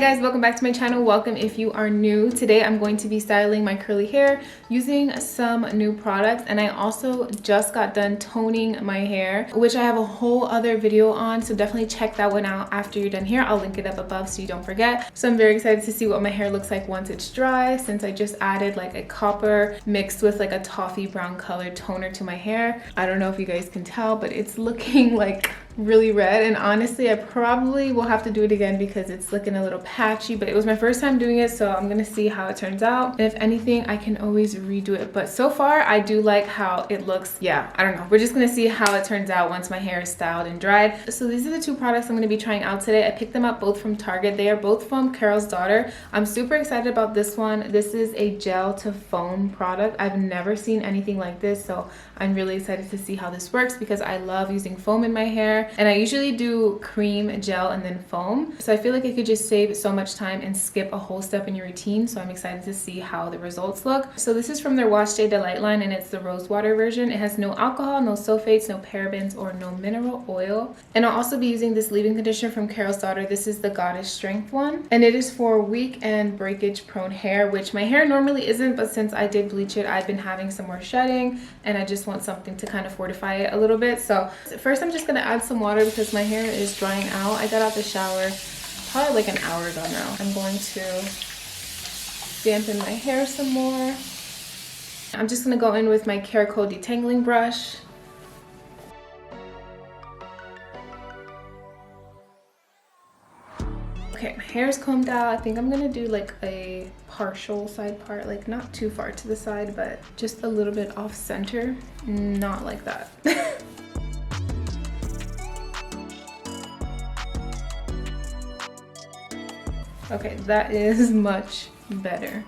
guys, welcome back to my channel. Welcome if you are new. Today I'm going to be styling my curly hair using some new products, and I also just got done toning my hair, which I have a whole other video on, so definitely check that one out after you're done here. I'll link it up above so you don't forget. So I'm very excited to see what my hair looks like once it's dry, since I just added like a copper mixed with like a toffee brown colored toner to my hair. I don't know if you guys can tell, but it's looking like really red, and honestly I probably will have to do it again because it's looking a little patchy, but it was my first time doing it, so I'm gonna see how it turns out. And if anything, I can always redo it, but so far I do like how it looks. Yeah, I don't know, we're just gonna see how it turns out once my hair is styled and dried. So these are the two products I'm gonna be trying out today. I picked them up both from Target. They are both from Carol's Daughter. I'm super excited about this one. This is a gel to foam product. I've never seen anything like this, so I'm really excited to see how this works because I love using foam in my hair, and I usually do cream, gel, and then foam. So I feel like it could just save so much time and skip a whole step in your routine. So I'm excited to see how the results look. So this is from their Wash Day Delight line, and it's the rose water version. It has no alcohol, no sulfates, no parabens, or no mineral oil. And I'll also be using this leave-in conditioner from Carol's Daughter. This is the Goddess Strength one, and it is for weak and breakage prone hair, which my hair normally isn't, but since I did bleach it, I've been having some more shedding, and I just want something to kind of fortify it a little bit. So first I'm just gonna add some water because my hair is drying out. I got out the shower probably like an hour ago now. I'm going to dampen my hair some more. I'm just gonna go in with my Cerakote detangling brush. Okay, my hair is combed out. I think I'm gonna do like a partial side part, like not too far to the side, but just a little bit off center. Not like that. Okay, that is much better.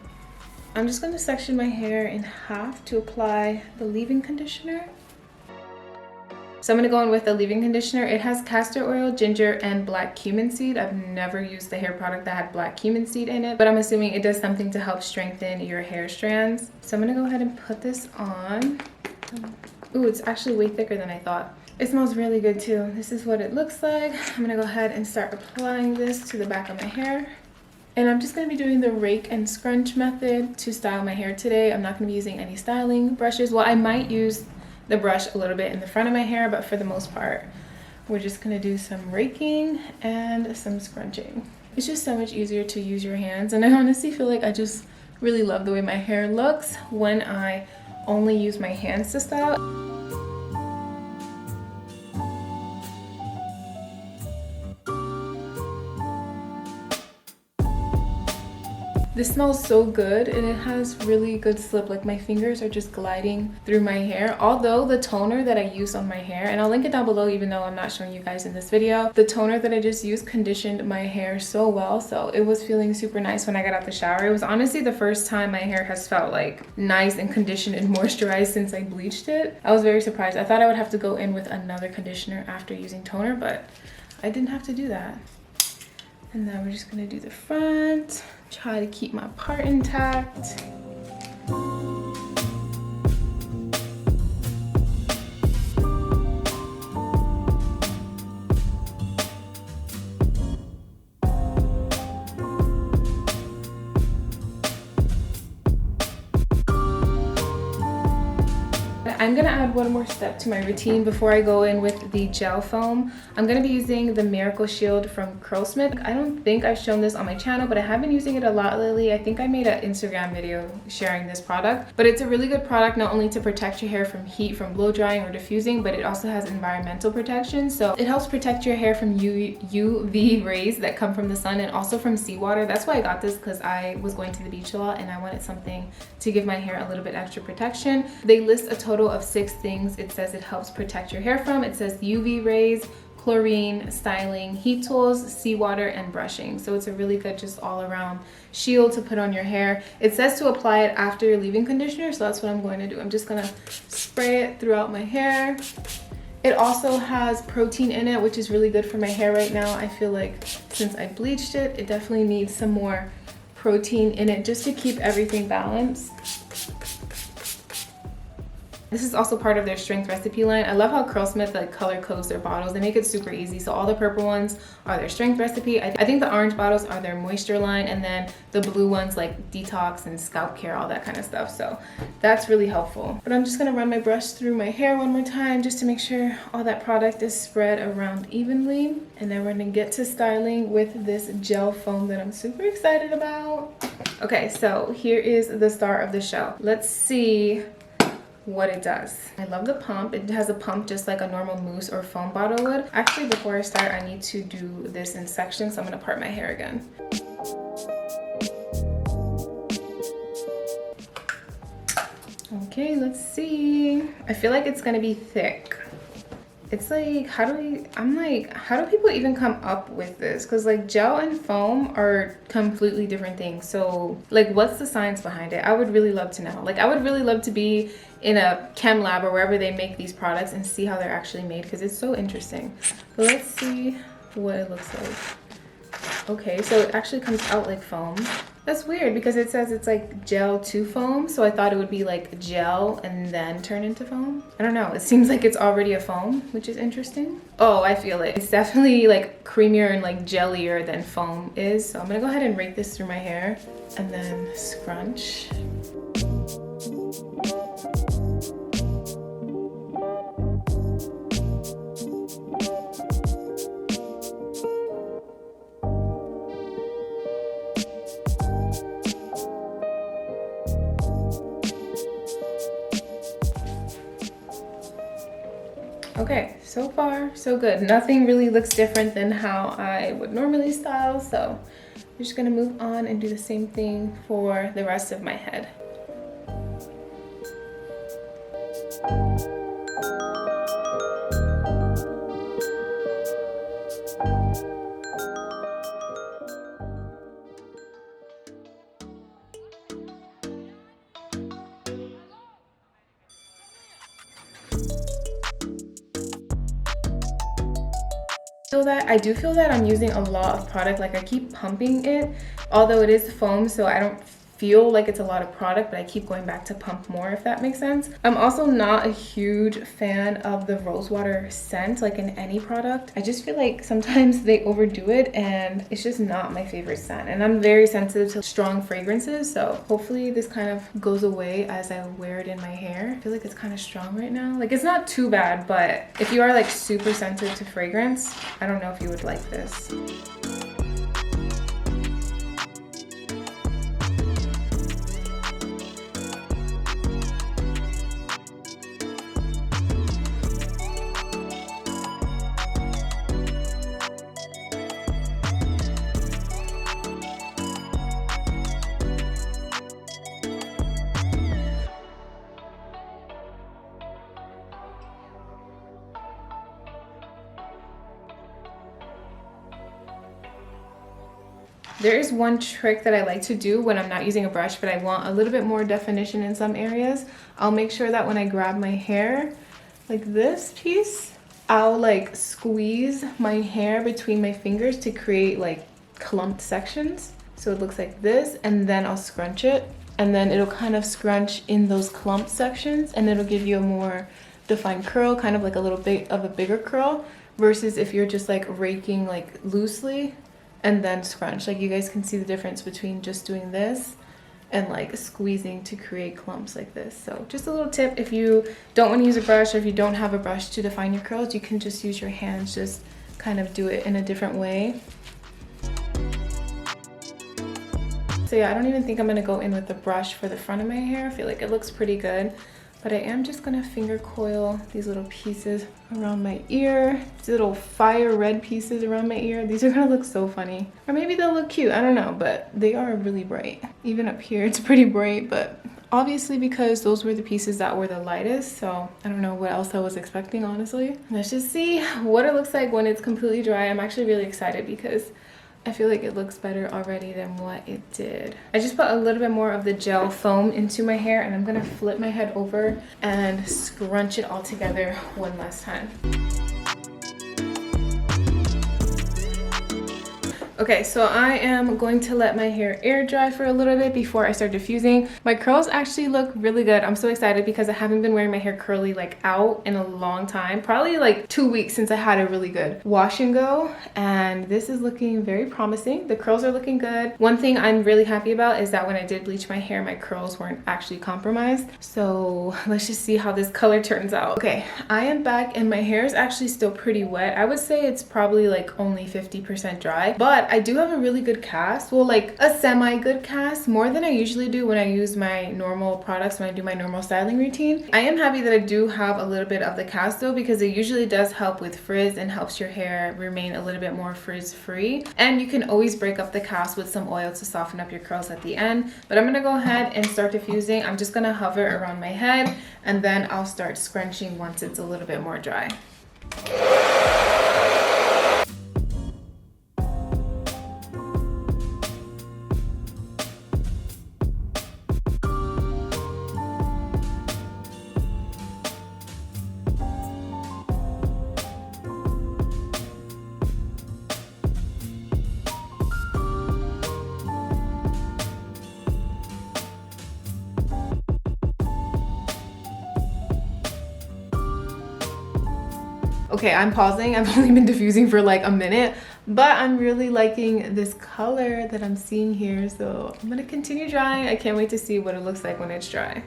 I'm just gonna section my hair in half to apply the leave-in conditioner. So I'm gonna go in with the leave-in conditioner. It has castor oil, ginger, and black cumin seed. I've never used the hair product that had black cumin seed in it, but I'm assuming it does something to help strengthen your hair strands. So I'm gonna go ahead and put this on. Ooh, it's actually way thicker than I thought. It smells really good too. This is what it looks like. I'm gonna go ahead and start applying this to the back of my hair. And I'm just going to be doing the rake and scrunch method to style my hair today. I'm not going to be using any styling brushes. Well, I might use the brush a little bit in the front of my hair, but for the most part, we're just going to do some raking and some scrunching. It's just so much easier to use your hands, and I honestly feel like I just really love the way my hair looks when I only use my hands to style. This smells so good, and it has really good slip. Like my fingers are just gliding through my hair. Although the toner that I used on my hair, and I'll link it down below even though I'm not showing you guys in this video, the toner that I just used conditioned my hair so well. So it was feeling super nice when I got out the shower. It was honestly the first time my hair has felt like nice and conditioned and moisturized since I bleached it. I was very surprised. I thought I would have to go in with another conditioner after using toner, but I didn't have to do that. And then we're just gonna do the front. Try to keep my part intact. I'm gonna add one more step to my routine before I go in with the gel foam. I'm gonna be using the Miracle Shield from Curlsmith. I don't think I've shown this on my channel, but I have been using it a lot lately. I think I made an Instagram video sharing this product, but it's a really good product not only to protect your hair from heat, from blow drying or diffusing, but it also has environmental protection. So it helps protect your hair from UV rays that come from the sun and also from seawater. That's why I got this, because I was going to the beach a lot and I wanted something to give my hair a little bit extra protection. They list a total of 6 things it says it helps protect your hair from. It says UV rays, chlorine, styling, heat tools, seawater, and brushing. So it's a really good just all around shield to put on your hair. It says to apply it after your leave-in conditioner, so that's what I'm going to do. I'm just gonna spray it throughout my hair. It also has protein in it, which is really good for my hair right now. I feel like since I bleached it, it definitely needs some more protein in it just to keep everything balanced. This is also part of their strength recipe line. I love how Curlsmith like color codes their bottles. They make it super easy. So all the purple ones are their strength recipe. I think the orange bottles are their moisture line, and then the blue ones like detox and scalp care, all that kind of stuff. So that's really helpful. But I'm just gonna run my brush through my hair one more time just to make sure all that product is spread around evenly. And then we're gonna get to styling with this gel foam that I'm super excited about. Okay, so here is the star of the show. Let's see what it does. I love the pump. It has a pump just like a normal mousse or foam bottle would. Actually, before I start, I need to do this in sections, so I'm gonna part my hair again. Okay, let's see. I feel like it's gonna be thick. It's like, how do people even come up with this? Because like gel and foam are completely different things. So like, what's the science behind it? I would really love to know. Like, I would really love to be in a chem lab or wherever they make these products and see how they're actually made, because it's so interesting. But let's see what it looks like. Okay, so it actually comes out like foam. That's weird because it says it's like gel to foam, so I thought it would be like gel and then turn into foam. I don't know, it seems like it's already a foam, which is interesting. Oh, I feel it. It's definitely like creamier and like jellier than foam is. So I'm gonna go ahead and rake this through my hair and then scrunch. Okay, so far so good. Nothing really looks different than how I would normally style, so I'm just gonna move on and do the same thing for the rest of my head. I do feel that I'm using a lot of product. Like I keep pumping it, although it is foam, so I don't feel like it's a lot of product, but I keep going back to pump more, if that makes sense. I'm also not a huge fan of the rosewater scent, like in any product. I just feel like sometimes they overdo it and it's just not my favorite scent. And I'm very sensitive to strong fragrances, so hopefully this kind of goes away as I wear it in my hair. I feel like it's kind of strong right now. Like it's not too bad, but if you are like super sensitive to fragrance, I don't know if you would like this. There is one trick that I like to do when I'm not using a brush, but I want a little bit more definition in some areas. I'll make sure that when I grab my hair, like this piece, I'll like squeeze my hair between my fingers to create like clumped sections. So it looks like this, and then I'll scrunch it, and then it'll kind of scrunch in those clumped sections, and it'll give you a more defined curl, kind of like a little bit of a bigger curl, versus if you're just like raking like loosely and then scrunch. Like you guys can see the difference between just doing this and like squeezing to create clumps like this. So just a little tip, if you don't want to use a brush, or if you don't have a brush to define your curls, you can just use your hands, just kind of do it in a different way. So yeah, I don't even think I'm gonna go in with the brush for the front of my hair. I feel like it looks pretty good. But I am just gonna finger coil these little pieces around my ear. These little fire red pieces around my ear. These are gonna look so funny. Or maybe they'll look cute, I don't know, but they are really bright. Even up here, it's pretty bright, but obviously because those were the pieces that were the lightest, so I don't know what else I was expecting, honestly. Let's just see what it looks like when it's completely dry. I'm actually really excited because I feel like it looks better already than what it did. I just put a little bit more of the gel foam into my hair, and I'm gonna flip my head over and scrunch it all together one last time. Okay, so I am going to let my hair air dry for a little bit before I start diffusing. My curls actually look really good. I'm so excited because I haven't been wearing my hair curly like out in a long time. Probably like 2 weeks since I had a really good wash and go. And this is looking very promising. The curls are looking good. One thing I'm really happy about is that when I did bleach my hair, my curls weren't actually compromised. So let's just see how this color turns out. Okay, I am back and my hair is actually still pretty wet. I would say it's probably like only 50% dry, but I do have a really good cast. Well, like a semi-good cast, more than I usually do when I use my normal products, when I do my normal styling routine. I am happy that I do have a little bit of the cast though, because it usually does help with frizz and helps your hair remain a little bit more frizz-free. And you can always break up the cast with some oil to soften up your curls at the end. But I'm gonna go ahead and start diffusing. I'm just gonna hover around my head and then I'll start scrunching once it's a little bit more dry. Okay, I'm pausing. I've only been diffusing for like a minute, but I'm really liking this color that I'm seeing here. So I'm gonna continue drying. I can't wait to see what it looks like when it's dry.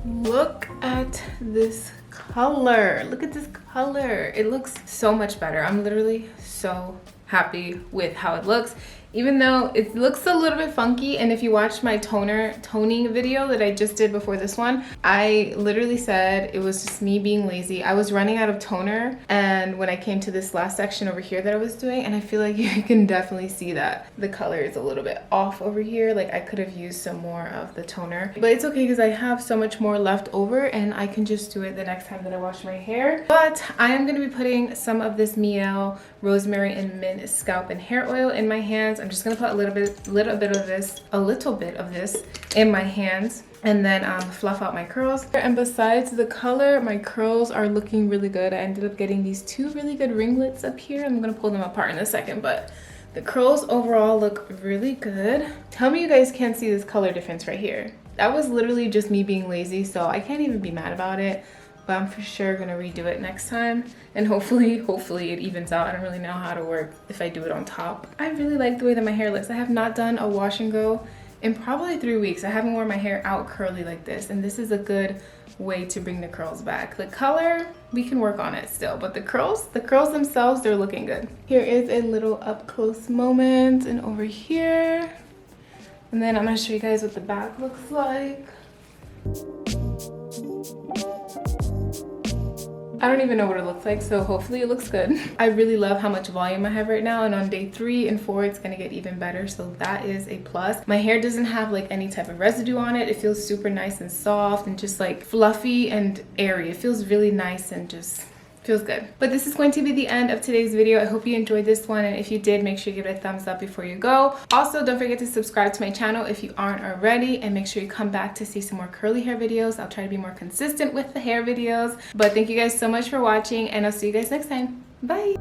Look at this color. Look at this color. It looks so much better. I'm literally so happy with how it looks, even though it looks a little bit funky. And if you watch my toning video that I just did before this one, I literally said it was just me being lazy. I was running out of toner, and when I came to this last section over here that I was doing, and I feel like you can definitely see that the color is a little bit off over here. Like I could have used some more of the toner, but it's okay because I have so much more left over and I can just do it the next time that I wash my hair. But I am going to be putting some of this Miel rosemary and mint scalp and hair oil in my hands. I'm just gonna put a little bit of this in my hands and then fluff out my curls. And besides the color, my curls are looking really good. I ended up getting these two really good ringlets up here. I'm gonna pull them apart in a second, but the curls overall look really good. Tell me you guys can't see this color difference right here. That was literally just me being lazy, so I can't even be mad about it. But I'm for sure gonna redo it next time, and hopefully it evens out. I don't really know how to work if I do it on top. I really like the way that my hair looks. I have not done a wash and go in probably 3 weeks. I haven't worn my hair out curly like this, and this is a good way to bring the curls back. The color, we can work on it still, but the curls themselves, they're looking good. Here is a little up close moment, and over here, and then I'm gonna show you guys what the back looks like. I don't even know what it looks like, so hopefully it looks good. I really love how much volume I have right now, and on day 3 and 4 it's gonna get even better, so that is a plus. My hair doesn't have like any type of residue on it. It feels super nice and soft and just like fluffy and airy. It feels really nice and just feels good. But this is going to be the end of today's video. I hope you enjoyed this one, and if you did, make sure you give it a thumbs up before you go. Also, don't forget to subscribe to my channel if you aren't already, and make sure you come back to see some more curly hair videos. I'll try to be more consistent with the hair videos. But thank you guys so much for watching, and I'll see you guys next time. Bye.